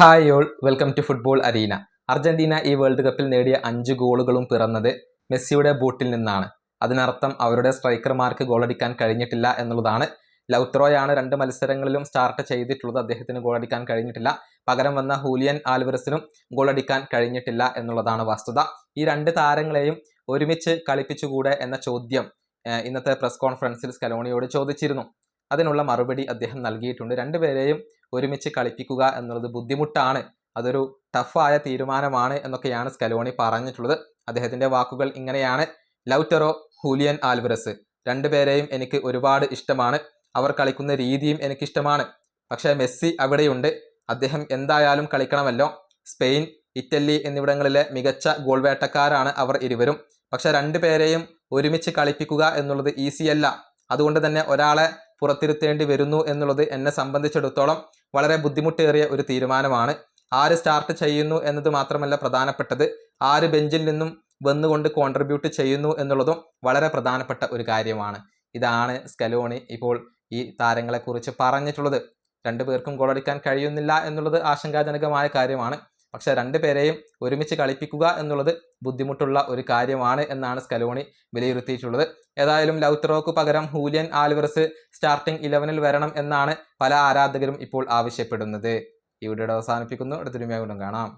Hi all, welcome to football arena. Argentina ഈ world കപ്പിൽ നേടിയ 5 ഗോളുകളും പിറന്നത് മെസ്സിയുടെ ബൂട്ടിൽ നിന്നാണ്. അതിനർത്ഥം അവരുടെ സ്ട്രൈക്കർമാർക്ക് ഗോളടിക്കാൻ കഴിഞ്ഞിട്ടില്ല എന്നുള്ളതാണ്. ലൗത്രോയാണ് 2 മത്സരങ്ങളിലും സ്റ്റാർട്ട് ചെയ്തിട്ടുള്ളത്. അദ്ദേഹത്തിന് ഗോളടിക്കാൻ കഴിഞ്ഞിട്ടില്ല. പകരം വന്ന ഹൂലിയൻ ആൽവരസിനും ഗോളടിക്കാൻ കഴിഞ്ഞിട്ടില്ല എന്നുള്ളതാണ് വസ്തുത. ഈ 2 താരങ്ങളെയും ഒരുമിച്ച് കളിപ്പിച്ചുകൂടെ എന്ന ചോദ്യം ഇന്നത്തെ പ്രസ് കോൺഫറൻസിൽ സ്കലോണിയോട് ചോദിച്ചിരുന്നു. അതിനുള്ള മറുപടി അദ്ദേഹം നൽകിയിട്ടുണ്ട്. 2 പേരെയും ഒരുമിച്ച് കളിപ്പിക്കുക എന്നുള്ളത് ബുദ്ധിമുട്ടാണ്, അതൊരു ടഫായ തീരുമാനമാണ് എന്നൊക്കെയാണ് സ്കലോണി പറഞ്ഞിട്ടുള്ളത്. അദ്ദേഹത്തിൻ്റെ വാക്കുകൾ ഇങ്ങനെയാണ്: ലൗറ്ററോ, ഹൂലിയൻ ആൽവരസ് 2 പേരെയും എനിക്ക് ഒരുപാട് ഇഷ്ടമാണ്. അവർ കളിക്കുന്ന രീതിയും എനിക്കിഷ്ടമാണ്. പക്ഷേ മെസ്സി അവിടെയുണ്ട്. അദ്ദേഹം എന്തായാലും കളിക്കണമല്ലോ. സ്പെയിൻ, ഇറ്റലി എന്നിവിടങ്ങളിലെ മികച്ച ഗോൾ വേട്ടക്കാരാണ് അവർ ഇരുവരും. പക്ഷേ 2 പേരെയും ഒരുമിച്ച് കളിപ്പിക്കുക എന്നുള്ളത് ഈസിയല്ല. അതുകൊണ്ട് തന്നെ ഒരാളെ പുറത്തിരുത്തേണ്ടി വരുന്നു എന്നുള്ളത് എന്നെ സംബന്ധിച്ചിടത്തോളം വളരെ ബുദ്ധിമുട്ടേറിയ ഒരു തീരുമാനമാണ്. ആര് സ്റ്റാർട്ട് ചെയ്യുന്നു എന്നത് മാത്രമല്ല പ്രധാനപ്പെട്ടത്, ആര് ബെഞ്ചിൽ നിന്നും വന്നുകൊണ്ട് കോൺട്രിബ്യൂട്ട് ചെയ്യുന്നു എന്നുള്ളതും വളരെ പ്രധാനപ്പെട്ട ഒരു കാര്യമാണ്. ഇതാണ് സ്കലോണി ഇപ്പോൾ ഈ താരങ്ങളെക്കുറിച്ച് പറഞ്ഞിട്ടുള്ളത്. 2 പേർക്കും ഗോളടിക്കാൻ കഴിയുന്നില്ല എന്നുള്ളത് ആശങ്കാജനകമായ കാര്യമാണ്. പക്ഷേ 2 പേരെയും ഒരുമിച്ച് കളിപ്പിക്കുക എന്നുള്ളത് ബുദ്ധിമുട്ടുള്ള ഒരു കാര്യമാണ് എന്നാണ് സ്കലോണി വിലയിരുത്തിയിട്ടുള്ളത്. ഏതായാലും ലൗത്രോക്ക് പകരം ഹൂലിയൻ ആൽവരസ് സ്റ്റാർട്ടിംഗ് 11-ൽ വരണം എന്നാണ് പല ആരാധകരും ഇപ്പോൾ ആവശ്യപ്പെടുന്നത്. ഈ വീഡിയോ അവസാനിപ്പിക്കുന്നു. അടുത്തൊരു വീഡിയോ കാണാം.